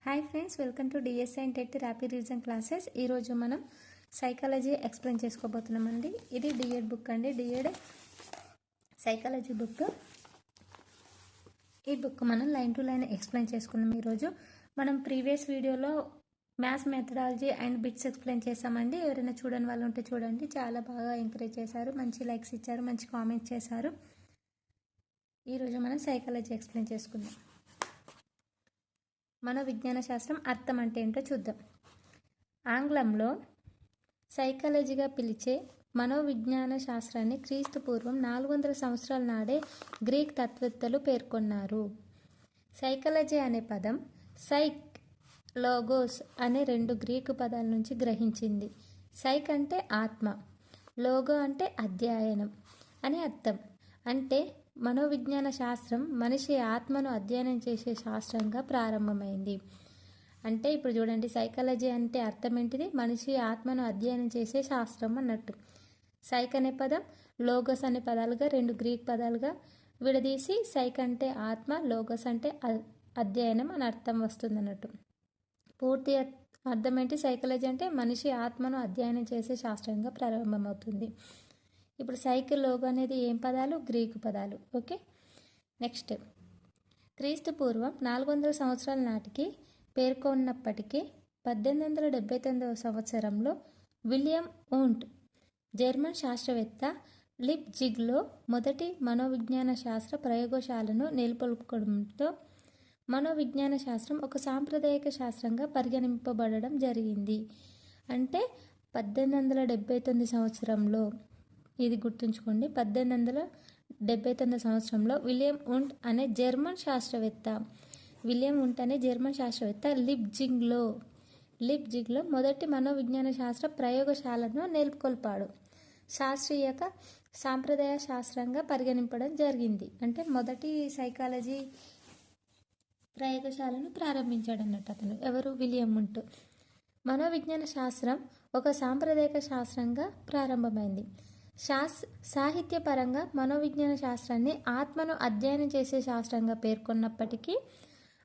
Hi friends, welcome to DSI and TET rapid revision classes. ఈరోజు మనం psychology explain చేసుకోబోతున్నామండి. ఇది D.Ed book అండి, D.Ed psychology book. ఈ book మనం లైన్ టు లైన్ ఎక్స్ప్లెయిన్ చేసుకున్నాం. ఈరోజు మనం ప్రీవియస్ వీడియోలో maths methodology and bits explain చేసామండి. ఎవరైనా చూడని వాళ్ళు ఉంటే చూడండి. చాలా బాగా ఎంకరేజ్ చేశారు, మంచి లైక్స్ ఇచ్చారు, మంచి కామెంట్స్ చేశారు. ఈరోజు మనం సైకాలజీ ఎక్స్ప్లెయిన్ చేసుకుందాం. మనోవిజ్ఞాన శాస్త్రం అర్థం అంటే ఏంటో చూద్దాం. ఆంగ్లంలో సైకాలజీగా పిలిచే మనోవిజ్ఞాన శాస్త్రాన్ని క్రీస్తు పూర్వం 400 సంవత్సరాల నాడే గ్రీక్ తత్వవేత్తలు పేర్కొన్నారు. సైకాలజీ అనే పదం సైక్, లోగోస్ అనే 2 గ్రీకు పదాల నుంచి గ్రహించింది. సైక్ అంటే ఆత్మ, లోగో అంటే అధ్యయనం అని అర్థం. అంటే మనోవిజ్ఞాన శాస్త్రం మనిషి ఆత్మను అధ్యయనం చేసే శాస్త్రంగా ప్రారంభమైంది. అంటే ఇప్పుడు చూడండి, సైకాలజీ అంటే అర్థం ఏంటిది? మనిషి ఆత్మను అధ్యయనం చేసే శాస్త్రం అన్నట్టు. సైక్ అనే పదం, లోగోస్ అనే పదాలుగా 2 గ్రీక్ పదాలుగా విడదీసి సైక్ అంటే ఆత్మ, లోగోస్ అంటే అధ్యయనం అని అర్థం వస్తుంది అన్నట్టు. పూర్తి అర్థం ఏంటి? సైకాలజీ అంటే మనిషి ఆత్మను అధ్యయనం చేసే శాస్త్రంగా ప్రారంభమవుతుంది. ఇప్పుడు సైకిల్, లోగో అనేది ఏం పదాలు? గ్రీకు పదాలు. Okay, next. క్రీస్తు పూర్వం 400 సంవత్సరాల నాటికి పేర్కొన్నప్పటికీ 1879 సంవత్సరంలో విలియం ఊంట్, జర్మన్ శాస్త్రవేత్త, లిప్జిగ్లో మొదటి మనోవిజ్ఞాన శాస్త్ర ప్రయోగశాలను నెలకొల్పడంతో మనోవిజ్ఞాన శాస్త్రం ఒక సాంప్రదాయిక శాస్త్రంగా పరిగణింపబడడం జరిగింది. అంటే 1879 సంవత్సరంలో, ఇది గుర్తుంచుకోండి, 1879 సంవత్సరంలో విలియం ఊంట్ అనే జర్మన్ శాస్త్రవేత్త లిప్జిగ్లో మొదటి మనోవిజ్ఞాన శాస్త్ర ప్రయోగశాలను నెలకొల్పాడు. శాస్త్రీయక సాంప్రదాయ శాస్త్రంగా పరిగణింపడం జరిగింది. అంటే మొదటి సైకాలజీ ప్రయోగశాలను ప్రారంభించాడు అన్నట్టు అతను. ఎవరు? William Wundt. మనోవిజ్ఞాన శాస్త్రం ఒక సాంప్రదాయిక శాస్త్రంగా ప్రారంభమైంది. సాహిత్యపరంగా మనోవిజ్ఞాన శాస్త్రాన్ని ఆత్మను అధ్యయనం చేసే శాస్త్రంగా పేర్కొన్నప్పటికీ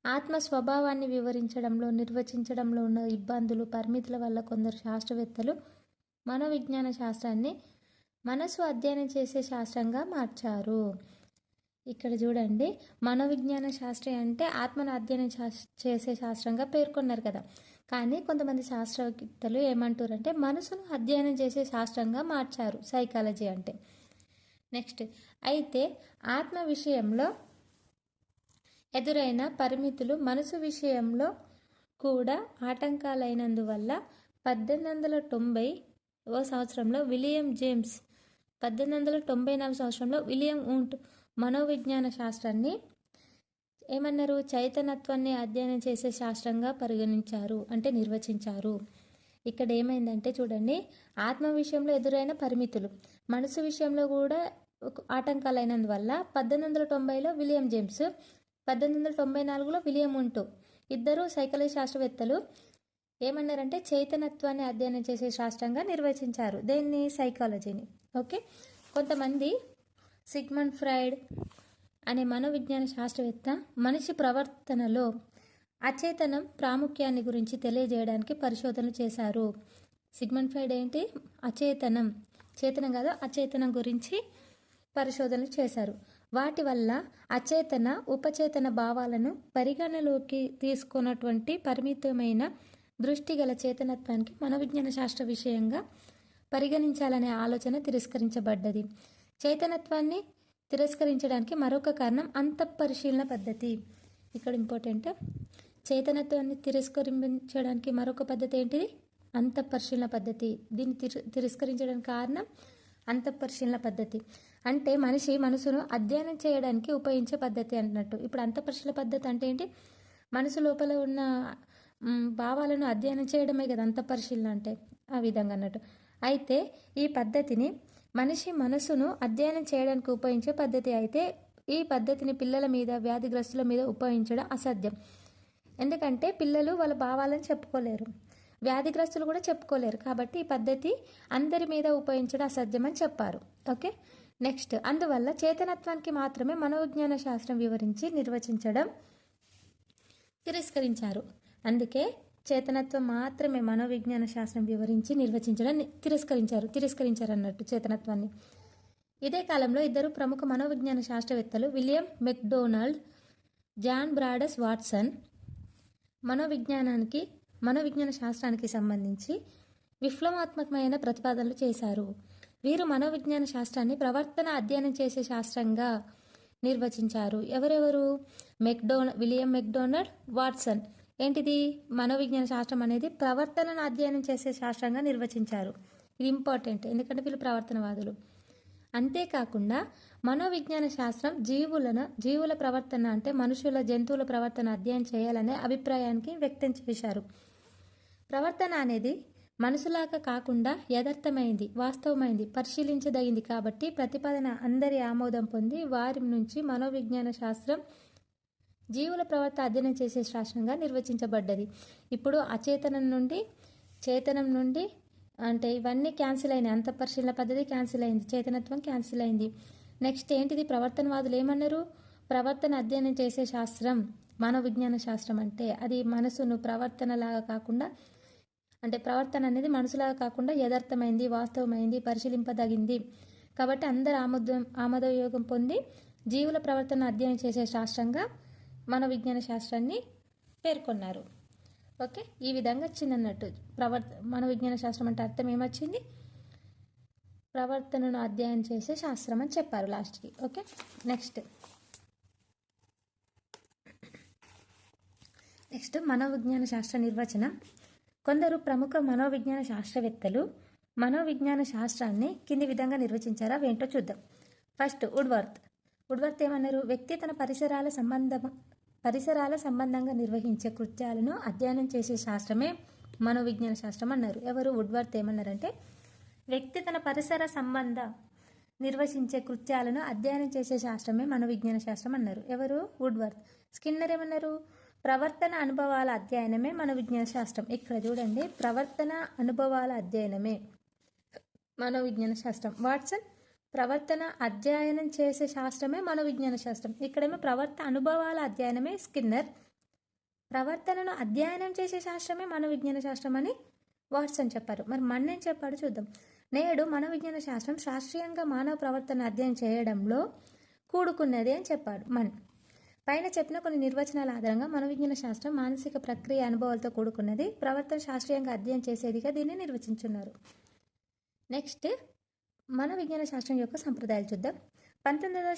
ఆత్మ స్వభావాన్ని వివరించడంలో, నిర్వచించడంలో ఉన్న ఇబ్బందులు, పరిమితుల వల్ల కొందరు శాస్త్రవేత్తలు మనోవిజ్ఞాన శాస్త్రాన్ని మనసు అధ్యయనం చేసే శాస్త్రంగా మార్చారు. ఇక్కడ చూడండి, మనోవిజ్ఞాన శాస్త్రం అంటే ఆత్మను అధ్యయనం చేసే శాస్త్రంగా పేర్కొన్నారు కదా. కానీ కొంతమంది శాస్త్రవేత్తలు ఏమంటారంటే మనసును అధ్యయనం చేసే శాస్త్రంగా మార్చారు సైకాలజీ అంటే. నెక్స్ట్, అయితే ఆత్మ విషయంలో ఎదురైన పరిమితులు మనసు విషయంలో కూడా ఆటంకాలైనందువల్ల 1894 సంవత్సరంలో విలియం ఊంట్ మనోవిజ్ఞాన శాస్త్రాన్ని ఏమన్నారు? చైతన్యత్వాన్ని అధ్యయనం చేసే శాస్త్రంగా పరిగణించారు, అంటే నిర్వచించారు. ఇక్కడ ఏమైందంటే చూడండి, ఆత్మ విషయంలో ఎదురైన పరిమితులు మనసు విషయంలో కూడా ఆటంకాలైనందువల్ల 1890లో విలియం జేమ్స్, 1894లో విలియం ఊంట్, ఇద్దరు సైకాలజీ శాస్త్రవేత్తలు ఏమన్నారంటే చైతన్యత్వాన్ని అధ్యయనం చేసే శాస్త్రంగా నిర్వచించారు దేన్ని? సైకాలజీని. ఓకే, కొంతమంది సిగ్మండ్ ఫ్రాయిడ్ అనే మనోవిజ్ఞాన శాస్త్రవేత్త మనిషి ప్రవర్తనలో అచేతనం ప్రాముఖ్యాన్ని గురించి తెలియజేయడానికి పరిశోధనలు చేశారు. సిగ్మండ్ ఫ్రాయిడ్ ఏంటి? చేతనం కాదు, అచేతనం గురించి పరిశోధనలు చేశారు. వాటి వల్ల అచేతన, ఉపచేతన భావాలను పరిగణలోకి తీసుకున్నటువంటి పరిమితమైన దృష్టి గల చేతనత్వానికి మనోవిజ్ఞాన శాస్త్ర విషయంగా పరిగణించాలనే ఆలోచన తిరస్కరించబడ్డది. చైతన్యత్వాన్ని తిరస్కరించడానికి మరొక కారణం అంతఃపరిశీలన పద్ధతి. ఇక్కడ ఇంపార్టెంట్, చైతన్యత్వాన్ని తిరస్కరించడానికి మరొక పద్ధతి ఏంటిది? అంతఃపరిశీలన పద్ధతి. దీన్ని తిరస్కరించడానికి కారణం అంతఃపరిశీలన పద్ధతి. అంటే మనిషి మనసును అధ్యయనం చేయడానికి ఉపయోగించే పద్ధతి అన్నట్టు. ఇప్పుడు అంతఃపరిశీలన పద్ధతి అంటే ఏంటి? మనసు లోపల ఉన్న భావాలను అధ్యయనం చేయడమే కదా అంతఃపరిశీలన అంటే, ఆ విధంగా అన్నట్టు. అయితే ఈ పద్ధతిని మనిషి మనసును అధ్యయనం చేయడానికి ఉపయోగించే పద్ధతి. అయితే ఈ పద్ధతిని పిల్లల మీద, వ్యాధిగ్రస్తుల మీద ఉపయోగించడం అసాధ్యం. ఎందుకంటే పిల్లలు వాళ్ళ భావాలను చెప్పుకోలేరు, వ్యాధిగ్రస్తులు కూడా చెప్పుకోలేరు. కాబట్టి ఈ పద్ధతి అందరి మీద ఉపయోగించడం అసాధ్యం అని చెప్పారు. Okay, next. అందువల్ల చేతనత్వానికి మాత్రమే మనోవిజ్ఞాన శాస్త్రం వివరించి నిర్వచించడం తిరస్కరించారు. అందుకే చేతనత్వం మాత్రమే మనోవిజ్ఞాన శాస్త్రం వివరించి నిర్వచించడం తిరస్కరించారు అన్నట్టు చేతనత్వాన్ని. ఇదే కాలంలో ఇద్దరు ప్రముఖ మనోవిజ్ఞాన శాస్త్రవేత్తలు విలియం మెక్డొనాల్డ్, జాన్ బ్రాడస్ వాట్సన్ మనోవిజ్ఞాన శాస్త్రానికి సంబంధించి విప్లవాత్మకమైన ప్రతిపాదనలు చేశారు. వీరు మనోవిజ్ఞాన శాస్త్రాన్ని ప్రవర్తన అధ్యయనం చేసే శాస్త్రంగా నిర్వచించారు. ఎవరెవరు? William McDonald, Watson. ఏంటిది? మనోవిజ్ఞాన శాస్త్రం అనేది ప్రవర్తనను అధ్యయనం చేసే శాస్త్రంగా నిర్వచించారు. ఇది ఇంపార్టెంట్, ఎందుకంటే వీళ్ళు ప్రవర్తనవాదులు. అంతేకాకుండా మనోవిజ్ఞాన శాస్త్రం జీవుల ప్రవర్తన అంటే మనుషుల, జంతువుల ప్రవర్తన అధ్యయనం చేయాలనే అభిప్రాయానికి వ్యక్తం చేశారు. ప్రవర్తన అనేది మనసులాగా కాకుండా యథార్థమైంది, వాస్తవమైంది, పరిశీలించదగింది కాబట్టి ప్రతిపాదన అందరి ఆమోదం పొంది వారి నుంచి మనోవిజ్ఞాన శాస్త్రం జీవుల ప్రవర్తన అధ్యయనం చేసే శాస్త్రంగా నిర్వచించబడ్డది. ఇప్పుడు చేతనం నుండి అంటే ఇవన్నీ క్యాన్సిల్ అయినాయి. అంతఃపరిశీలన పద్ధతి క్యాన్సిల్ అయింది, చేతనత్వం క్యాన్సిల్ అయింది. నెక్స్ట్ ఏంటిది? ప్రవర్తనవాదులు ఏమన్నారు? ప్రవర్తన అధ్యయనం చేసే శాస్త్రం మనోవిజ్ఞాన శాస్త్రం అంటే అది మనసును ప్రవర్తనలాగా కాకుండా, అంటే ప్రవర్తన అనేది మనసులాగా కాకుండా యథార్థమైంది, వాస్తవమైంది, పరిశీలింపదగింది కాబట్టి అందరు ఆమోదయోగం పొంది జీవుల ప్రవర్తన అధ్యయనం చేసే శాస్త్రంగా మనోవిజ్ఞాన శాస్త్రాన్ని పేర్కొన్నారు. ఓకే, ఈ విధంగా వచ్చిందన్నట్టు. మనోవిజ్ఞాన శాస్త్రం అంటే అర్థం ఏమొచ్చింది? ప్రవర్తనను అధ్యయనం చేసే శాస్త్రం అని చెప్పారు లాస్ట్కి. ఓకే, నెక్స్ట్ మనోవిజ్ఞాన శాస్త్ర నిర్వచనం. కొందరు ప్రముఖ మనోవిజ్ఞాన శాస్త్రవేత్తలు మనోవిజ్ఞాన శాస్త్రాన్ని కింది విధంగా నిర్వచించారు. అవేంటో చూద్దాం. ఫస్ట్ వుడ్వర్త్ ఏమన్నారు? వ్యక్తి తన పరిసరాల సంబంధంగా నిర్వహించే కృత్యాలను అధ్యయనం చేసే శాస్త్రమే మనోవిజ్ఞాన శాస్త్రం అన్నారు. ఎవరు? వుడ్వర్త్ ఏమన్నారంటే వ్యక్తి తన పరిసర సంబంధ నిర్వచించే కృత్యాలను అధ్యయనం చేసే శాస్త్రమే మనోవిజ్ఞాన శాస్త్రం అన్నారు. ఎవరు? వుడ్వర్త్. స్కిన్నర్ ఏమన్నారు? ప్రవర్తన అనుభవాల అధ్యయనమే మనోవిజ్ఞాన శాస్త్రం. ఇక్కడ చూడండి, ప్రవర్తన అనుభవాల అధ్యయనమే మనోవిజ్ఞాన శాస్త్రం. వాట్సన్ ప్రవర్తన అధ్యయనం చేసే శాస్త్రమే మనోవిజ్ఞాన శాస్త్రం. ఇక్కడేమో ప్రవర్తన అనుభవాల అధ్యయనమే స్కిన్నర్, ప్రవర్తనను అధ్యయనం చేసే శాస్త్రమే మనోవిజ్ఞాన శాస్త్రం అని వాట్సన్ చెప్పారు. మరి మన్నేం చెప్పాడు చూద్దాం. నేడు మనోవిజ్ఞాన శాస్త్రం శాస్త్రీయంగా మానవ ప్రవర్తన అధ్యయనం చేయడంలో కూడుకున్నది అని చెప్పాడు మన్. పైన చెప్పిన కొన్ని నిర్వచనాల ఆధారంగా మనోవిజ్ఞాన శాస్త్రం మానసిక ప్రక్రియ అనుభవాలతో కూడుకున్నది, ప్రవర్తన శాస్త్రీయంగా అధ్యయనం చేసేదిగా దీన్ని నిర్వచించున్నారు. నెక్స్ట్ మనోవిజ్ఞాన శాస్త్రం యొక్క సంప్రదాయాలు చూద్దాం. 19వ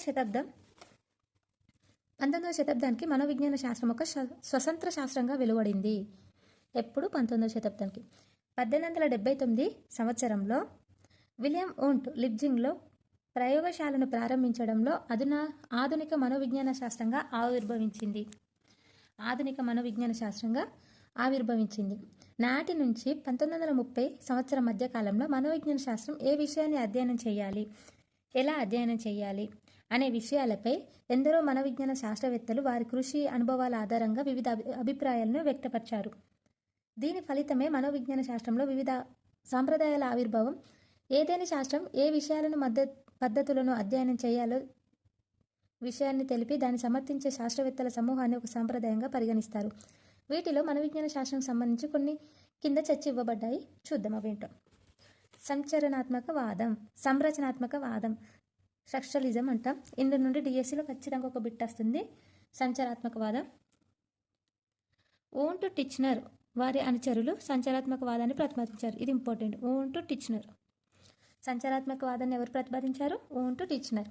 శతాబ్దానికి మనోవిజ్ఞాన శాస్త్రం ఒక స్వతంత్ర శాస్త్రంగా వెలువడింది. ఎప్పుడు? 19వ శతాబ్దానికి. 1879 సంవత్సరంలో విలియం ఊంట్ లిప్జింగ్లో ప్రయోగశాలను ప్రారంభించడంలో ఆధునిక మనోవిజ్ఞాన శాస్త్రంగా ఆవిర్భవించింది. నాటి నుంచి 1930 సంవత్సరం మధ్య కాలంలో మనోవిజ్ఞాన శాస్త్రం ఏ విషయాన్ని అధ్యయనం చేయాలి, ఎలా అధ్యయనం చేయాలి అనే విషయాలపై ఎందరో మనోవిజ్ఞాన శాస్త్రవేత్తలు వారి కృషి, అనుభవాల ఆధారంగా వివిధ అభిప్రాయాలను వ్యక్తపరిచారు. దీని ఫలితమే మనోవిజ్ఞాన శాస్త్రంలో వివిధ సాంప్రదాయాల ఆవిర్భావం. ఏదైనా శాస్త్రం ఏ విషయాలను పద్ధతులను అధ్యయనం చేయాలో విషయాన్ని తెలిపి దాన్ని సమర్థించే శాస్త్రవేత్తల సమూహాన్ని ఒక సాంప్రదాయంగా పరిగణిస్తారు. వీటిలో మనోవిజ్ఞాన శాస్త్రం సంబంధించి కొన్ని కింద చర్చ ఇవ్వబడ్డాయి. చూద్దాం అవేంటో. సంరచనాత్మక వాదం స్ట్రక్చరలిజం అంటాం. ఇందు నుండి డిఎస్సిలో ఖచ్చితంగా ఒక బిట్ వస్తుంది. సంచరాత్మక వాదం. ఊంట్ టిచ్నర్ వారి అనుచరులు సంచరాత్మక వాదాన్ని ప్రతిపాదించారు. ఇది ఇంపార్టెంట్. ఊంట్ టిచ్నర్. సంచరాత్మక వాదాన్ని ఎవరు ప్రతిపాదించారు? ఊంట్ టిచ్నర్.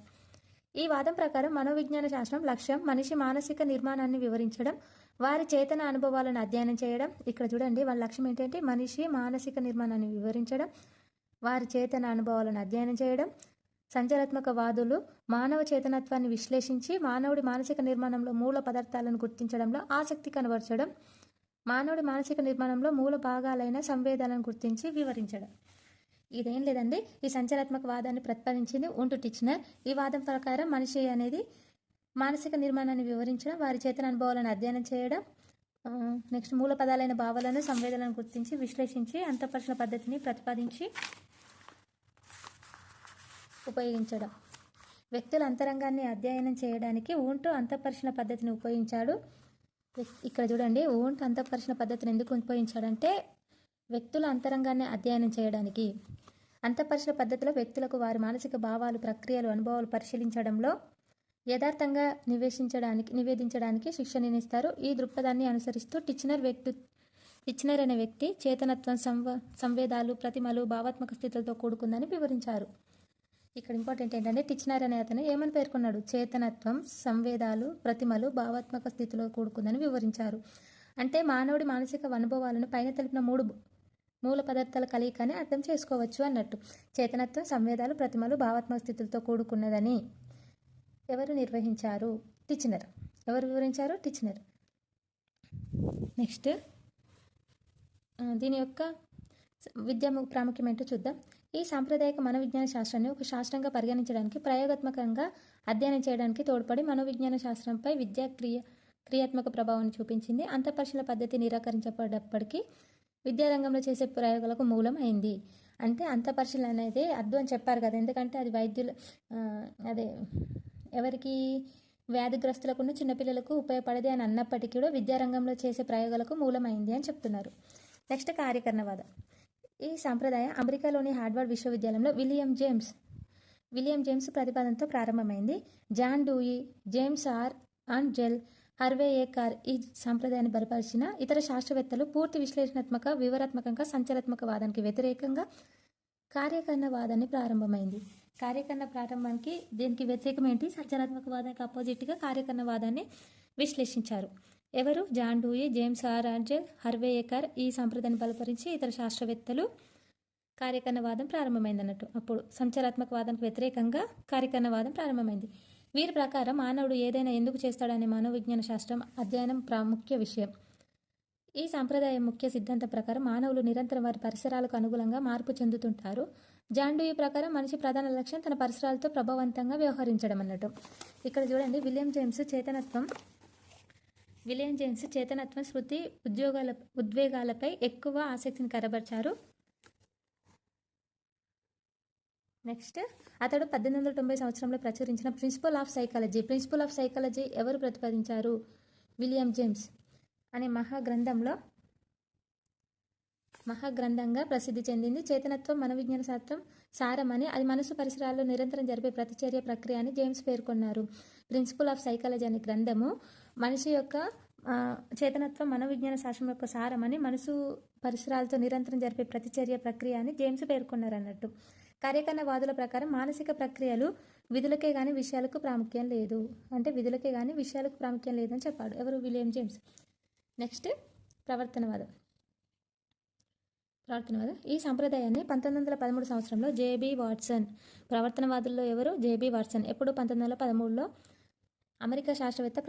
ఈ వాదం ప్రకారం మనోవిజ్ఞాన శాస్త్రం లక్ష్యం మనిషి మానసిక నిర్మాణాన్ని వివరించడం, వారి చేతన అనుభవాలను అధ్యయనం చేయడం. ఇక్కడ చూడండి, వాళ్ళ లక్ష్యం ఏంటంటే మనిషి మానసిక నిర్మాణాన్ని వివరించడం, వారి చేతన అనుభవాలను అధ్యయనం చేయడం. సంచరాత్మక వాదులు మానవ చేతనత్వాన్ని విశ్లేషించి మానవుడి మానసిక నిర్మాణంలో మూల పదార్థాలను గుర్తించడంలో ఆసక్తి కనబరచడం, మానవుడి మానసిక నిర్మాణంలో మూల భాగాలైన సంవేదాలను గుర్తించి వివరించడం. ఇదేం లేదండి, ఈ సంచరాత్మక వాదాన్ని ప్రతిపాదించింది ఊంట్ టిచ్నర్. ఈ వాదం ప్రకారం మనిషి అనేది మానసిక నిర్మాణాన్ని వివరించడం, వారి చేతన అనుభవాలను అధ్యయనం చేయడం, నెక్స్ట్ మూల పదాలైన భావాలను, సంవేదనలను గుర్తించి విశ్లేషించి అంతఃపరిశీలన పద్ధతిని ప్రతిపాదించి ఉపయోగించడం. వ్యక్తుల అంతరంగాన్ని అధ్యయనం చేయడానికి ఊంట్ అంతఃపరిశీలన పద్ధతిని ఉపయోగించాడు. ఇక్కడ చూడండి, ఓంట్ అంతఃపరిశీలన పద్ధతిని ఎందుకు ఉపయోగించాడంటే వ్యక్తుల అంతరంగాన్ని అధ్యయనం చేయడానికి. అంతఃపరిశీలన పద్ధతిలో వ్యక్తులకు వారి మానసిక భావాలు, ప్రక్రియలు, అనుభవాలు పరిశీలించడంలో యథార్థంగా నివేదించడానికి శిక్షణనిస్తారు. ఈ దృక్పథాన్ని అనుసరిస్తూ టిచ్నర్ అనే వ్యక్తి చేతనత్వం, సంవేదాలు, ప్రతిమలు, భావాత్మక స్థితులతో కూడుకుందని వివరించారు. ఇక్కడ ఇంపార్టెంట్ ఏంటంటే టిచ్నర్ అనే అతను ఏమని పేర్కొన్నాడు? చేతనత్వం, సంవేదాలు, ప్రతిమలు, భావాత్మక స్థితిలో కూడుకుందని వివరించారు. అంటే మానవుడి మానసిక అనుభవాలను పైన తెలిపిన 3 మూల పదార్థాల కలయికని అర్థం చేసుకోవచ్చు అన్నట్టు. చేతనత్వం, సంవేదాలు, ప్రతిమలు, భావాత్మక స్థితులతో కూడుకున్నదని ఎవరు నిర్వహించారు? టిచ్నర్. ఎవరు వివరించారు? టిచ్నర్. నెక్స్ట్ దీని యొక్క విద్య ప్రాముఖ్యం ఏంటో చూద్దాం. ఈ సాంప్రదాయిక మనోవిజ్ఞాన శాస్త్రాన్ని ఒక శాస్త్రంగా పరిగణించడానికి, ప్రయోగాత్మకంగా అధ్యయనం చేయడానికి తోడ్పడి మనోవిజ్ఞాన శాస్త్రంపై క్రియాత్మక ప్రభావాన్ని చూపించింది. అంతఃపరిశీలన పద్ధతి నిరాకరించబడ్డప్పటికీ విద్యారంగంలో చేసే ప్రయోగాలకు మూలం అయింది. అంటే అంతఃపరిశీలన అనేది అద్దు అని చెప్పారు కదా, ఎందుకంటే అది వైద్యులు ఎవరికి వ్యాధిగ్రస్తులకున్న చిన్నపిల్లలకు ఉపయోగపడేది అని అన్నప్పటికీ కూడా విద్యారంగంలో చేసే ప్రయోగాలకు మూలమైంది అని చెప్తున్నారు. నెక్స్ట్ కార్యకరణవాదం. ఈ సాంప్రదాయం అమెరికాలోని హార్వర్డ్ విశ్వవిద్యాలయంలో విలియం జేమ్స్ ప్రతిపాదనతో ప్రారంభమైంది. John Dewey, James R. Angell, Harvey A. Carr ఈ సాంప్రదాయాన్ని బలపరిచిన ఇతర శాస్త్రవేత్తలు పూర్తి విశ్లేషణాత్మక, వివరాత్మకంగా సంచలనాత్మక వాదానికి వ్యతిరేకంగా కార్యకరణవాదాన్ని ప్రారంభమైంది. కార్యకరణ ప్రారంభానికి దీనికి వ్యతిరేకం ఏంటి? సంచలనాత్మక వాదానికి ఆపోజిట్గా కార్యకరణవాదాన్ని విశ్లేషించారు. ఎవరు? John Dewey, James R. Angell, Harvey A. Carr ఈ సంప్రదాయాన్ని బలపరించి ఇతర శాస్త్రవేత్తలు కార్యకరణవాదం ప్రారంభమైంది అన్నట్టు. అప్పుడు సంచలనాత్మక వాదానికి వ్యతిరేకంగా కార్యకరణవాదం ప్రారంభమైంది. వీరి ప్రకారం మానవుడు ఏదైనా ఎందుకు చేస్తాడనే మనోవిజ్ఞాన శాస్త్రం అధ్యయనం ప్రాముఖ్య విషయం. ఈ సాంప్రదాయం ముఖ్య సిద్ధాంతం ప్రకారం మానవులు నిరంతరం వారి పరిసరాలకు అనుగుణంగా మార్పు చెందుతుంటారు. జాన్ డూయి ప్రకారం మనిషి ప్రధాన లక్ష్యం తన పరిసరాలతో ప్రభావవంతంగా వ్యవహరించడం అన్నట్టు. ఇక్కడ చూడండి, విలియం జేమ్స్ చేతనత్వం, స్మృతి, ఉద్వేగాలపై ఎక్కువ ఆసక్తిని కనబర్చారు. నెక్స్ట్ అతడు 1890 సంవత్సరంలో ప్రచురించిన ప్రిన్సిపల్ ఆఫ్ సైకాలజీ ఎవరు ప్రతిపాదించారు? విలియం జేమ్స్ అనే మహాగ్రంథంగా ప్రసిద్ధి చెందింది. చేతనత్వం మనోవిజ్ఞాన శాస్త్రం సారమని, అది మనసు పరిసరాల్లో నిరంతరం జరిపే ప్రతిచర్య ప్రక్రియ అని జేమ్స్ పేర్కొన్నారు. ప్రిన్సిపల్ ఆఫ్ సైకాలజీ అనే గ్రంథము మనిషి యొక్క చేతనత్వం మనోవిజ్ఞాన శాస్త్రం యొక్క సారమని, మనసు పరిసరాలతో నిరంతరం జరిపే ప్రతిచర్య ప్రక్రియ అని జేమ్స్ పేర్కొన్నారు అన్నట్టు. కార్యకరణవాదుల ప్రకారం మానసిక ప్రక్రియలు విధులకే గాని విషయాలకు ప్రాముఖ్యం లేదు. అంటే విధులకే గాని విషయాలకు ప్రాముఖ్యం లేదని చెప్పాడు. ఎవరు? William James. నెక్స్ట్ ప్రవర్తనవాదం. ఈ సంప్రదాయాన్ని 1913 సంవత్సరంలో జేబీ వాట్సన్, ప్రవర్తనవాదుల్లో ఎవరు? JB Watson. ఎప్పుడు? 1913లో అమెరికా శాస్త్రవేత్త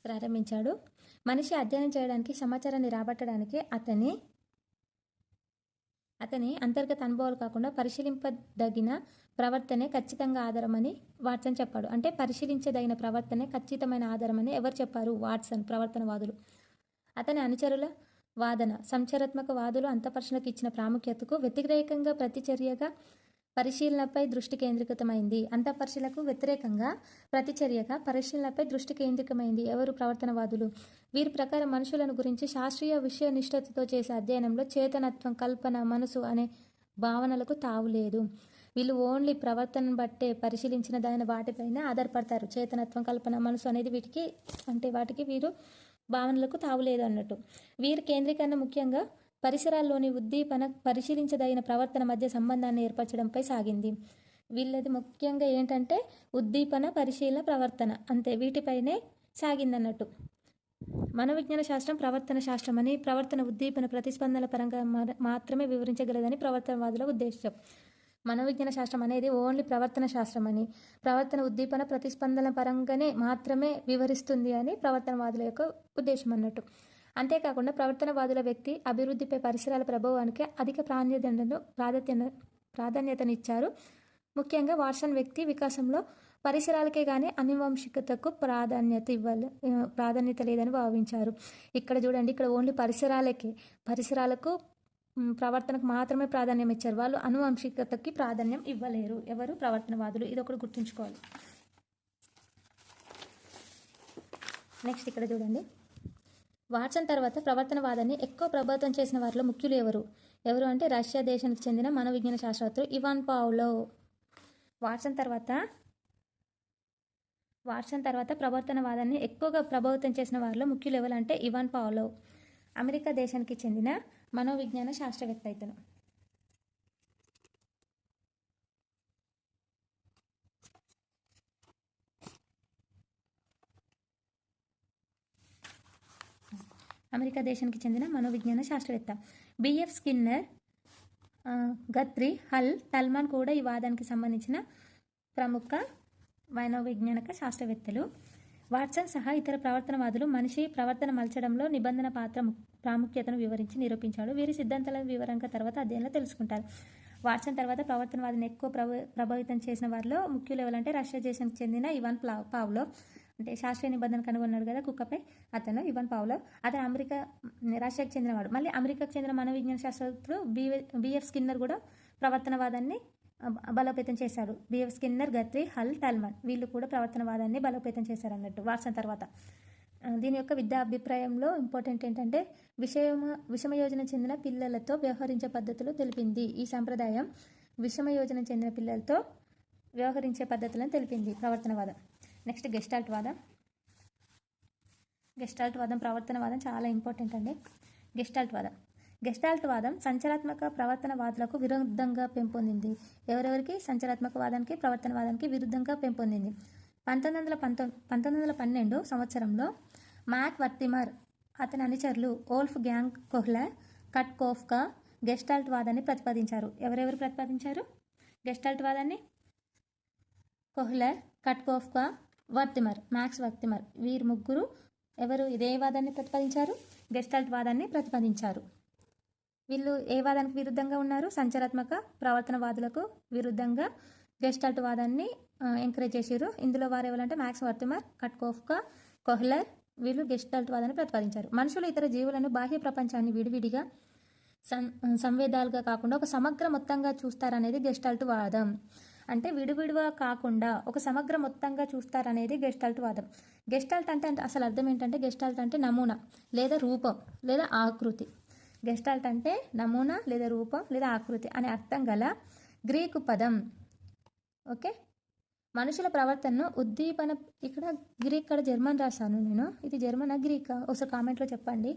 ప్రారంభించాడు. మనిషి అధ్యయనం చేయడానికి, సమాచారాన్ని రాబట్టడానికి అతని అంతర్గత అనుభవాలు కాకుండా పరిశీలింపదగిన ప్రవర్తనే ఖచ్చితంగా ఆధారమని వాట్సన్ చెప్పాడు. అంటే పరిశీలించదగిన ప్రవర్తనే ఖచ్చితమైన ఆధారమని ఎవరు చెప్పారు? వాట్సన్. ప్రవర్తనవాదులు. అతని అనుచరుల వాదన సంచరాత్మక వాదులు అంతఃపరిశీలనకు ఇచ్చిన ప్రాముఖ్యతకు వ్యతిరేకంగా ప్రతిచర్యగా పరిశీలనపై దృష్టి కేంద్రీకృతమైంది. అంతఃపరిశీలనకు వ్యతిరేకంగా ప్రతిచర్యగా పరిశీలనపై దృష్టి కేంద్రీకమైంది. ఎవరు? ప్రవర్తనవాదులు. వీరి ప్రకారం మనుషులను గురించి శాస్త్రీయ విషయనిష్టతతో చేసే అధ్యయనంలో చేతనత్వం, కల్పన, మనసు అనే భావనలకు తావులేదు. వీళ్ళు ఓన్లీ ప్రవర్తనను బట్టే పరిశీలించిన దాని వాటిపైన ఆధారపడతారు. చేతనత్వం, కల్పన, మనసు అనేది వాటికి వీరు భావనలకు తావులేదు అన్నట్టు. వీరి కేంద్రీకరణ ముఖ్యంగా పరిసరాల్లోని ఉద్దీపన, పరిశీలించదగిన ప్రవర్తన మధ్య సంబంధాన్ని ఏర్పరచడంపై సాగింది. వీళ్ళది ముఖ్యంగా ఏంటంటే ఉద్దీపన, పరిశీలన, ప్రవర్తన, అంతే, వీటిపైనే సాగిందన్నట్టు. మనోవిజ్ఞాన శాస్త్రం ప్రవర్తన శాస్త్రం అని, ప్రవర్తన ఉద్దీపన ప్రతిస్పందనల పరంగా మాత్రమే వివరించగలదని ప్రవర్తనవాదుల ఉద్దేశం. మనోవిజ్ఞాన శాస్త్రం అనేది ఓన్లీ ప్రవర్తన శాస్త్రం అని, ప్రవర్తన ఉద్దీపన ప్రతిస్పందన పరంగానే మాత్రమే వివరిస్తుంది అని ప్రవర్తనవాదుల యొక్క ఉద్దేశం అన్నట్టు. అంతేకాకుండా ప్రవర్తనవాదుల వ్యక్తి అభివృద్ధిపై పరిసరాల ప్రభావానికి అధిక ప్రాధాన్యతనిచ్చారు. ముఖ్యంగా వాట్సన్ వ్యక్తి వికాసంలో పరిసరాలకే కానీ అనువంశికతకు ప్రాధాన్యత లేదని భావించారు. ఇక్కడ చూడండి, ఇక్కడ ఓన్లీ పరిసరాలకు ప్రవర్తనకు మాత్రమే ప్రాధాన్యం ఇచ్చారు. వాళ్ళు అనువంశికతకి ప్రాధాన్యం ఇవ్వలేరు. ఎవరు? ప్రవర్తనవాదులు. ఇది ఒకటి గుర్తుంచుకోవాలి. నెక్స్ట్ ఇక్కడ చూడండి. వాట్సన్ తర్వాత ప్రవర్తనవాదాన్ని ఎక్కువ ప్రభావితం చేసిన వారిలో ముఖ్యులు ఎవరు? ఎవరు అంటే రష్యా దేశానికి చెందిన మనోవిజ్ఞాన శాస్త్రవేత్త ఇవాన్ పావ్లోవ్. వాట్సన్ తర్వాత ప్రవర్తనవాదాన్ని ఎక్కువగా ప్రభావితం చేసిన వారిలో ముఖ్యులు ఎవరు అంటే ఇవాన్ పావ్లోవ్. అమెరికా దేశానికి చెందిన మనోవిజ్ఞాన శాస్త్రవేత్త ఇతను. అమెరికా దేశానికి చెందిన మనోవిజ్ఞాన శాస్త్రవేత్త. బిఎఫ్ స్కిన్నర్, గత్రీ, హల్, టల్మాన్ కూడా ఈ వాదానికి సంబంధించిన ప్రముఖ మనోవిజ్ఞానిక శాస్త్రవేత్తలు. వాట్సన్ సహా ఇతర ప్రవర్తనవాదులు మనిషి ప్రవర్తన మలచడంలో నిబంధన పాత్ర ప్రాముఖ్యతను వివరించి నిరూపించాడు. వీరి సిద్ధాంతాల వివరంగా తర్వాత అధ్యయనంలో తెలుసుకుంటారు. వాట్సన్ తర్వాత ప్రవర్తనవాదిని ఎక్కువ ప్రభావితం చేసిన వారిలో ముఖ్యులు ఎవరంటే రష్యా దేశానికి చెందిన ఇవాన్ పావ్లోవ్. అంటే శాస్త్రీయ నిబంధన కనుగొన్నాడు కదా కుక్కపై, అతను ఇవాన్ పావ్లోవ్. అతను రష్యాకి చెందినవాడు. మళ్ళీ అమెరికాకు చెందిన మనోవిజ్ఞాన శాస్త్రవేత్తలు బిఎఫ్ స్కిన్నర్ కూడా ప్రవర్తనవాదాన్ని బలోపేతం చేశాడు. బిఎఫ్ స్కిన్నర్, గత్రీ, హల్, టల్మాన్ వీళ్ళు కూడా ప్రవర్తనవాదాన్ని బలోపేతం చేశారు అన్నట్టు వాట్సన్ తర్వాత. దీని యొక్క విద్యా అభిప్రాయంలో ఇంపార్టెంట్ ఏంటంటే విషమయోజన చెందిన పిల్లలతో వ్యవహరించే పద్ధతులు తెలిపింది. ఈ సంప్రదాయం విషమయోజన చెందిన పిల్లలతో వ్యవహరించే పద్ధతులను తెలిపింది ప్రవర్తనవాదం. నెక్స్ట్ గెస్టాల్ట్ వాదం ప్రవర్తనవాదం చాలా ఇంపార్టెంట్ అండి. గెస్టాల్ట్ వాదం సంచలనాత్మక ప్రవర్తనవాదులకు విరుద్ధంగా పెంపొందింది. ఎవరెవరికి? సంచలనాత్మక వాదానికి, ప్రవర్తనవాదానికి విరుద్ధంగా పెంపొందింది. 1912 సంవత్సరంలో మ్యాక్ వర్తిమర్, అతని అనుచరులు Wolfgang Kohler, Kurt Koffka Gestalt వాదాన్ని ప్రతిపాదించారు. ఎవరెవరు ప్రతిపాదించారు గెస్టాల్ట్ వాదాన్ని? Kohler, Kurt Koffka, Max Wertheimer వీరు ముగ్గురు ఎవరు ఇదే వాదాన్ని ప్రతిపాదించారు? గెస్టాల్ట్ వాదాన్ని ప్రతిపాదించారు. వీళ్ళు ఏ వాదానికి విరుద్ధంగా ఉన్నారు? సంచలనాత్మక ప్రవర్తనవాదులకు విరుద్ధంగా గెస్టాల్ట్ వాదాన్ని ఎంకరేజ్ చేశారు. ఇందులో వారు ఎవరంటే మ్యాక్స్ వర్తిమర్, కట్ కోఫ్కా, కొహ్లర్ వీళ్ళు గెస్టాల్ట్ వాదాన్ని ప్రతిపాదించారు. మనుషులు ఇతర జీవులను బాహ్య ప్రపంచాన్ని విడివిడిగా సంవేదాలుగా కాకుండా ఒక సమగ్ర మొత్తంగా చూస్తారనేది గెస్టాల్ట్ వాదం. అంటే విడివిడిగా కాకుండా ఒక సమగ్ర మొత్తంగా చూస్తారనేది గెస్టాల్ట్ వాదం. గెస్టాల్ట్ అంటే అసలు అర్థం ఏంటంటే గెస్టాల్ట్ అంటే నమూనా లేదా రూపం లేదా ఆకృతి. గెస్టాల్ట్ అంటే నమూనా లేదా రూపం లేదా ఆకృతి అనే అర్థం గల గ్రీకు పదం. ఓకే, మనుషుల ప్రవర్తనను ఉద్దీపన, ఇక్కడ జర్మన్ రాశాను నేను, ఇది జర్మనా గ్రీకా ఒకసారి కామెంట్లో చెప్పండి.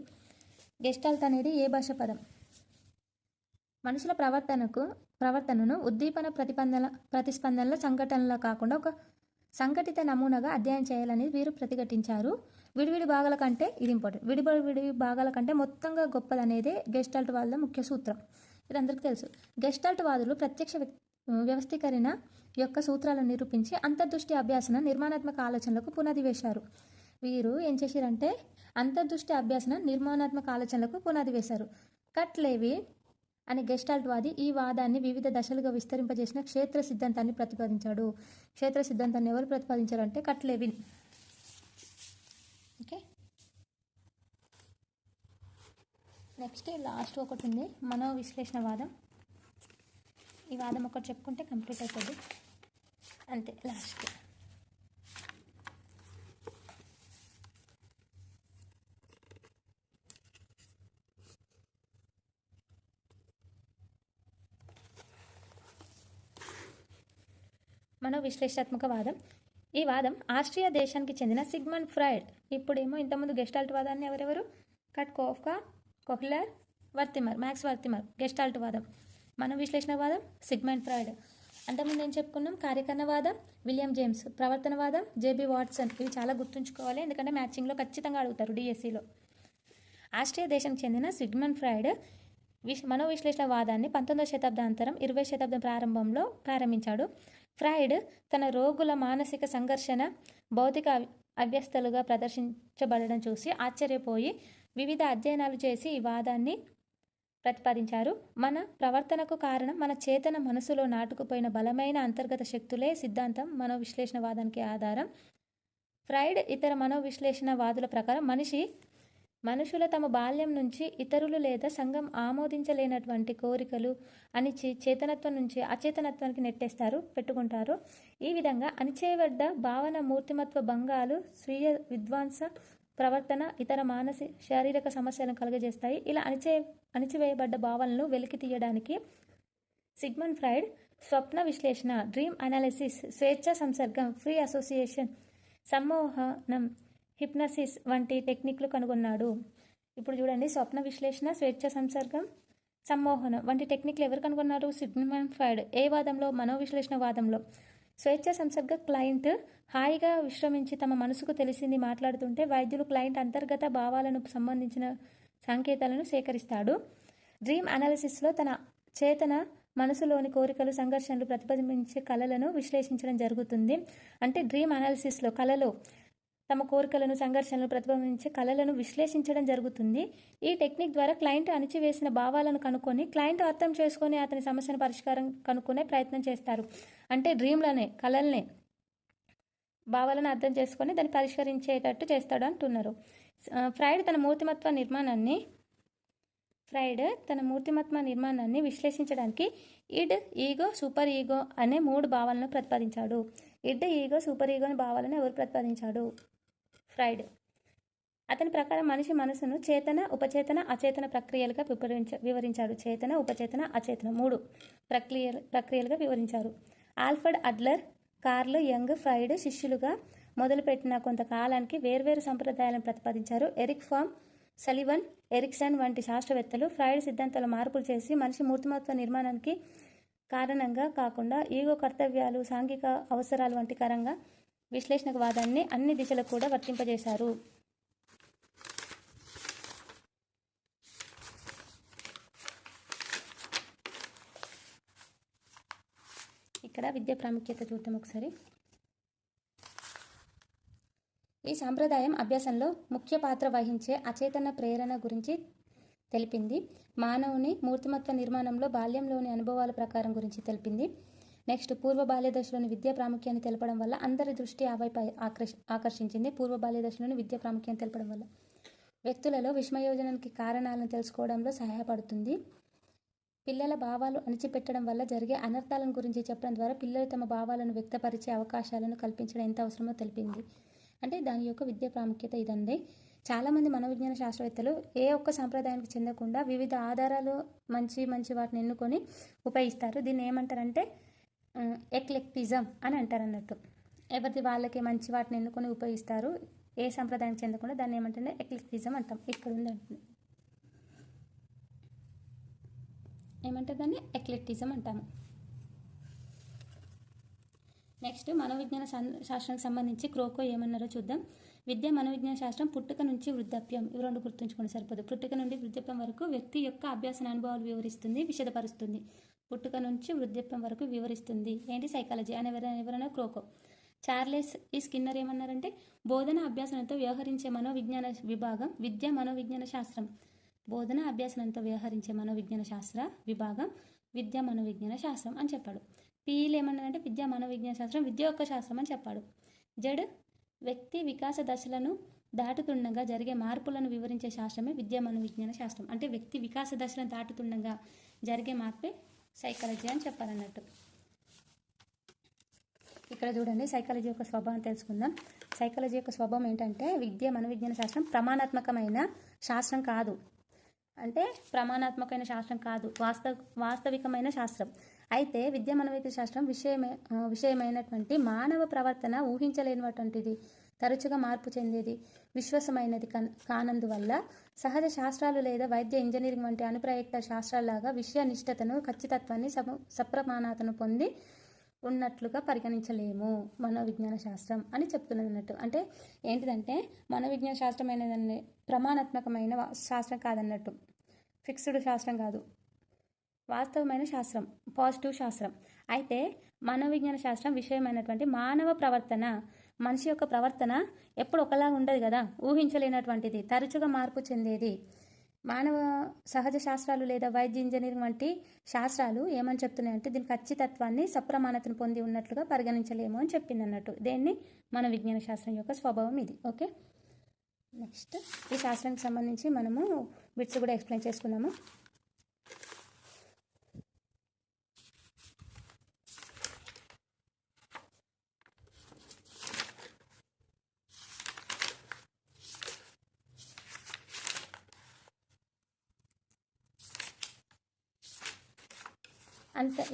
గెస్టాల్ట్ అనేది ఏ భాష పదం? మనుషుల ప్రవర్తనను ఉద్దీపన ప్రతిస్పందనల సంఘటనలా కాకుండా ఒక సంఘటిత నమూనాగా అధ్యయనం చేయాలని వీరు ప్రతిఘటించారు. విడివిడి భాగాల కంటే ఇది ఇంపార్టెంట్. విడివిడి భాగాల కంటే మొత్తంగా గొప్పదనేదే గెస్టాల్ట్ వాదుల ముఖ్య సూత్రం. ఇది అందరికీ తెలుసు. గెస్టాల్ట్ వాదులు ప్రత్యక్ష వ్యవస్థీకరణ యొక్క సూత్రాలను నిరూపించి అంతర్దృష్టి అభ్యాసన నిర్మాణాత్మక ఆలోచనలకు పునాది వేశారు. వీరు ఏం చేశారంటే అంతర్దృష్టి అభ్యాసన నిర్మాణాత్మక ఆలోచనలకు పునాది వేశారు. కట్ లెవిన్ అనే గెస్టాల్ట్ వాది ఈ వాదాన్ని వివిధ దశలుగా విస్తరింపజేసిన క్షేత్ర సిద్ధాంతాన్ని ప్రతిపాదించాడు. క్షేత్ర సిద్ధాంతాన్ని ఎవరు ప్రతిపాదించారు అంటే cut Levin. Okay, next last ఒకటి ఉంది, మనోవిశ్లేషణవాదం. ఈ వాదం ఒకటి చెప్పుకుంటే కంప్లీట్ అవుతుంది అంతే. లాస్ట్ మనోవిశ్లేషణాత్మక వాదం. ఈ వాదం ఆస్ట్రియా దేశానికి చెందిన సిగ్మండ్ ఫ్రాయిడ్. ఇప్పుడేమో ఇంతకుముందు గెస్టాల్ట్ వాదాన్ని ఎవరెవరు? Cut Koffka, Kohler, max వర్తిమర్ gestalt వాదం. మనోవిశ్లేషణవాదం సిగ్మండ్ ఫ్రాయిడ్. అంతకుముందు ఏం చెప్పుకున్నాం? కార్యకరణవాదం విలియం జేమ్స్, ప్రవర్తనవాదం జేబీ వాట్సన్. ఇవి చాలా గుర్తుంచుకోవాలి, ఎందుకంటే మ్యాచింగ్లో ఖచ్చితంగా అడుగుతారు డిఎస్సిలో. ఆస్ట్రియా దేశానికి చెందిన సిగ్మండ్ ఫ్రాయిడ్ మనోవిశ్లేషణవాదాన్ని 19వ శతాబ్దాంతరం 20వ శతాబ్దం ప్రారంభంలో ప్రారంభించాడు. ఫ్రాయిడ్ తన రోగుల మానసిక సంఘర్షణ భౌతిక అవ్యస్తలుగా ప్రదర్శించబడడం చూసి ఆశ్చర్యపోయి వివిధ అధ్యయనాలు చేసి ఈ వాదాన్ని ప్రతిపాదించారు. మన ప్రవర్తనకు కారణం మన చేతన మనసులో నాటుకుపోయిన బలమైన అంతర్గత శక్తులే సిద్ధాంతం మనోవిశ్లేషణవాదానికి ఆధారం. ఫ్రాయిడ్ ఇతర మనోవిశ్లేషణవాదుల ప్రకారం మనుషుల తమ బాల్యం నుంచి ఇతరులు లేదా సంఘం ఆమోదించలేనటువంటి కోరికలు అణిచి చేతనత్వం నుంచి అచేతనత్వానికి పెట్టుకుంటారు. ఈ విధంగా అణిచేయబడ్డ భావన మూర్తిమత్వ భంగాలు స్వీయ విధ్వంస ప్రవర్తన ఇతర శారీరక సమస్యలను కలుగజేస్తాయి. ఇలా అణిచివేయబడ్డ భావనలను వెలికి తీయడానికి సిగ్మండ్ ఫ్రాయిడ్ స్వప్న విశ్లేషణ, డ్రీమ్ అనాలిసిస్, స్వేచ్ఛ సంసర్గం, ఫ్రీ అసోసియేషన్, సమ్మోహనం, హిప్నసిస్ వంటి టెక్నిక్లు కనుగొన్నాడు. ఇప్పుడు చూడండి, స్వప్న విశ్లేషణ, స్వేచ్ఛ సంసర్గం, సమ్మోహనం వంటి టెక్నిక్లు ఎవరు కనుగొన్నారు? Sigmund Freud. ఏ వాదంలో? మనోవిశ్లేషణ వాదంలో. స్వేచ్ఛ సంసర్గ, క్లయింట్ హాయిగా విశ్రమించి తమ మనసుకు తెలిసింది మాట్లాడుతుంటే వైద్యులు క్లయింట్ అంతర్గత భావాలను సంబంధించిన సంకేతాలను సేకరిస్తాడు. డ్రీమ్ అనాలిసిస్లో తన చేతన మనసులోని కోరికలు సంఘర్షణలు ప్రతిబింబించే కళలను విశ్లేషించడం జరుగుతుంది. అంటే డ్రీమ్ అనాలిసిస్లో కళలో తమ కోరికలను సంఘర్షణలు ప్రతిబింబించే కళలను విశ్లేషించడం జరుగుతుంది. ఈ టెక్నిక్ ద్వారా క్లయింట్ అణిచివేసిన భావాలను కనుక్కొని క్లయింట్ అర్థం చేసుకొని అతని సమస్యను పరిష్కారం కనుక్కునే ప్రయత్నం చేస్తారు. అంటే డ్రీమ్లనే, కళల్నే, భావాలను అర్థం చేసుకొని దాన్ని పరిష్కరించేటట్టు చేస్తాడు అంటున్నారు. ఫ్రాయిడ్ తన మూర్తిమత్వ నిర్మాణాన్ని విశ్లేషించడానికి ఇడ్, ఈగో, సూపర్ ఈగో అనే 3 భావాలను ప్రతిపాదించాడు. ఇడ్, ఈగో, సూపర్ ఈగో అనే భావాలను ఎవరు ప్రతిపాదించాడు? ఫ్రాయిడ్. అతని ప్రకారం మనిషి మనసును చేతన, ఉపచేతన, అచేతన ప్రక్రియలుగా వివరించాడు. చేతన, ఉపచేతన, అచేతన 3 ప్రక్రియలుగా వివరించారు. Alfred Adler, Carl Jung Freud శిష్యులుగా మొదలుపెట్టిన కొంతకాలానికి వేర్వేరు సంప్రదాయాలను ప్రతిపాదించారు. ఎరిక్ ఫామ్, సలివన్, ఎరిక్సన్ వంటి శాస్త్రవేత్తలు ఫ్రాయిడ్ సిద్ధాంతాలు మార్పులు చేసి మనిషి మూర్తిమత్వ నిర్మాణానికి కారణంగా కాకుండా ఈగో కర్తవ్యాలు, సాంఘిక అవసరాలు వంటి కారణంగా విశ్లేషణవాదాన్ని అన్ని దిశలకు కూడా వర్తింపజేశారు. ఇక్కడ విద్య ప్రాముఖ్యత చూద్దాం ఒకసారి. ఈ సాంప్రదాయం అభ్యాసంలో ముఖ్య పాత్ర వహించే అచేతన ప్రేరణ గురించి తెలిపింది. మానవుని మూర్తిమత్వ నిర్మాణంలో బాల్యంలోని అనుభవాల ప్రకారం గురించి తెలిపింది. నెక్స్ట్, పూర్వ బాల్య దశలోని విద్యా ప్రాముఖ్యాన్ని తెలపడం వల్ల అందరి దృష్టి ఆ వైపు ఆకర్షించింది. పూర్వ బాల్య దశలోని విద్యా ప్రాముఖ్యాన్ని తెలపడం వల్ల వ్యక్తులలో విస్మయోజనానికి కారణాలను తెలుసుకోవడంలో సహాయపడుతుంది. పిల్లల భావాలు అణిచిపెట్టడం వల్ల జరిగే అనర్థాలను గురించి చెప్పడం ద్వారా పిల్లలు తమ భావాలను వ్యక్తపరిచే అవకాశాలను కల్పించడం ఎంత అవసరమో తెలిపింది. అంటే దాని యొక్క విద్యా ప్రాముఖ్యత ఇదండి. చాలామంది మనోవిజ్ఞాన శాస్త్రవేత్తలు ఏ ఒక్క సంప్రదాయానికి చెందకుండా వివిధ ఆధారాలు మంచి వాటిని ఎన్నుకొని ఉపయోగిస్తారు. దీన్ని ఏమంటారంటే ఎక్లెక్టిజం అని అంటారు అన్నట్టు. ఎవరిది వాళ్ళకి మంచి వాటిని ఎన్నుకొని ఉపయోగిస్తారు. ఏ సంప్రదాయానికి చెందకుండా దాన్ని ఏమంటే ఎక్లెక్టిజం అంటాం. ఇక్కడ ఉందంటే ఏమంటారు, దాన్ని ఎక్లెక్టిజం అంటాము. నెక్స్ట్, మనోవిజ్ఞాన శాస్త్రానికి సంబంధించి క్రోకో ఏమన్నారో చూద్దాం. విద్య మనోవిజ్ఞాన శాస్త్రం పుట్టుక నుంచి వృద్ధాప్యం, ఇవి 2 గుర్తుంచుకొని సరిపోదు. పుట్టుక నుండి వృద్ధాప్యం వరకు వ్యక్తి యొక్క అభ్యాసన అనుభవాలు వివరిస్తుంది, విశదపరుస్తుంది. పుట్టుక నుంచి వృద్ధాప్యం వరకు వివరిస్తుంది. ఏంటి? సైకాలజీ అని ఎవరైనా క్రోకో. చార్లెస్ ఈ స్కిన్నర్ ఏమన్నారంటే బోధన అభ్యాసనంతో వ్యవహరించే మనోవిజ్ఞాన విభాగం విద్య మనోవిజ్ఞాన శాస్త్రం. బోధన అభ్యాసనంతో వ్యవహరించే మనోవిజ్ఞాన శాస్త్ర విభాగం విద్య మనోవిజ్ఞాన శాస్త్రం అని చెప్పాడు. పీఈలు ఏమన్నారంటే విద్యా మనోవిజ్ఞాన శాస్త్రం విద్య యొక్క శాస్త్రం అని చెప్పాడు. జడ్ వ్యక్తి వికాస దశలను దాటుతుండగా జరిగే మార్పులను వివరించే శాస్త్రమే విద్యా మనోవిజ్ఞాన శాస్త్రం. అంటే వ్యక్తి వికాస దశలను దాటుతుండగా జరిగే మార్పే సైకాలజీ అని చెప్పాలన్నట్టు. ఇక్కడ చూడండి, సైకాలజీ యొక్క స్వభావం తెలుసుకుందాం. సైకాలజీ యొక్క స్వభావం ఏంటంటే విద్య మనోవిజ్ఞాన శాస్త్రం ప్రమాణాత్మకమైన శాస్త్రం కాదు. అంటే ప్రమాణాత్మకమైన శాస్త్రం కాదు, వాస్తవికమైన శాస్త్రం. అయితే విద్య మనోవిజ్ఞాన శాస్త్రం విషయమైనటువంటి మానవ ప్రవర్తన ఊహించలేనటువంటిది, తరచుగా మార్పు చెందేది, విశ్వాసమైనది కానందువల్ల సహజ శాస్త్రాలు లేదా వైద్య, ఇంజనీరింగ్ వంటి అనుప్రయుక్త శాస్త్రాల్లాగా విషయ నిష్ఠతను, ఖచ్చితత్వాన్ని, సప్రమాణతను పొంది ఉన్నట్లుగా పరిగణించలేము మనోవిజ్ఞాన శాస్త్రం అని చెప్తున్నది అన్నట్టు. అంటే ఏంటిదంటే మనోవిజ్ఞాన శాస్త్రమైనదాన్ని ప్రమాణాత్మకమైన శాస్త్రం కాదన్నట్టు, ఫిక్స్డ్ శాస్త్రం కాదు, వాస్తవమైన శాస్త్రం, పాజిటివ్ శాస్త్రం. అయితే మనోవిజ్ఞాన శాస్త్రం విషయమైనటువంటి మానవ ప్రవర్తన, మనిషి యొక్క ప్రవర్తన ఎప్పుడు ఒకలా ఉండదు కదా, ఊహించలేనటువంటిది, తరచుగా మార్పు చెందేది. మానవ సహజ శాస్త్రాలు లేదా వైద్య, ఇంజనీరింగ్ వంటి శాస్త్రాలు ఏమని చెప్తున్నాయంటే దీని ఖచ్చితత్వాన్ని, సప్రమాణతను పొంది ఉన్నట్లుగా పరిగణించలేము అని చెప్పింది అన్నట్టు. దేన్ని? మన విజ్ఞాన శాస్త్రం యొక్క స్వభావం ఇది. ఓకే, నెక్స్ట్ ఈ శాస్త్రానికి సంబంధించి మనము బిట్స్ కూడా ఎక్స్ప్లెయిన్ చేసుకున్నాము.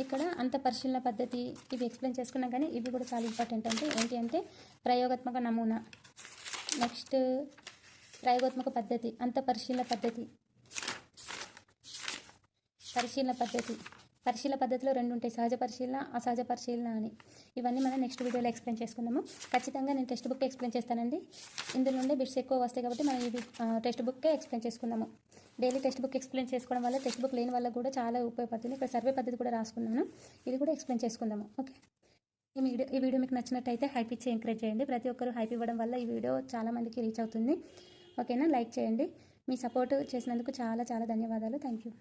ఇక్కడ అంత పరిశీలన పద్ధతి ఇవి ఎక్స్ప్లెయిన్ చేసుకున్నాం, కానీ ఇవి కూడా చాలా ఇంపార్టెంట్. ఏంటి అంటే ప్రయోగాత్మక నమూనా, నెక్స్ట్ ప్రయోగాత్మక పద్ధతి, అంత పరిశీలన పద్ధతి, పరిశీలన పద్ధతిలో 2 ఉంటాయి, సహజ పరిశీలన, అసహజ పరిశీలన అని. ఇవన్నీ మనం నెక్స్ట్ వీడియోలో ఎక్స్ప్లెయిన్ చేసుకుందాము. ఖచ్చితంగా నేను టెక్స్ట్ బుక్ ఎక్స్ప్లెయిన్ చేస్తానండి. ఇందులో నుండి బిట్స్ ఎక్కువ వస్తాయి కాబట్టి మనం ఇది టెక్స్ట్ బుక్కే ఎక్స్ప్లెయిన్ చేసుకుందాము. డైలీ టెక్స్ట్ బుక్ ఎక్స్ప్లెయిన్ చేసుకోవడం వల్ల టెక్స్ట్ బుక్ లేని వల్ల కూడా చాలా ఉపయోగపడుతుంది. ఇక్కడ సర్వే పద్ధతి కూడా రాసుకున్నాను, ఇది కూడా ఎక్స్ప్లెయిన్ చేసుకుందాము. ఓకే, ఈ వీడియో మీకు నచ్చినట్టయితే హైప్ ఇచ్చి ఎంకరేజ్ చేయండి. ప్రతి ఒక్కరు హైప్ ఇవ్వడం వల్ల ఈ వీడియో చాలా మందికి రీచ్ అవుతుంది. ఓకేనా, లైక్ చేయండి. మీ సపోర్ట్ చేసినందుకు చాలా చాలా ధన్యవాదాలు. Thank you.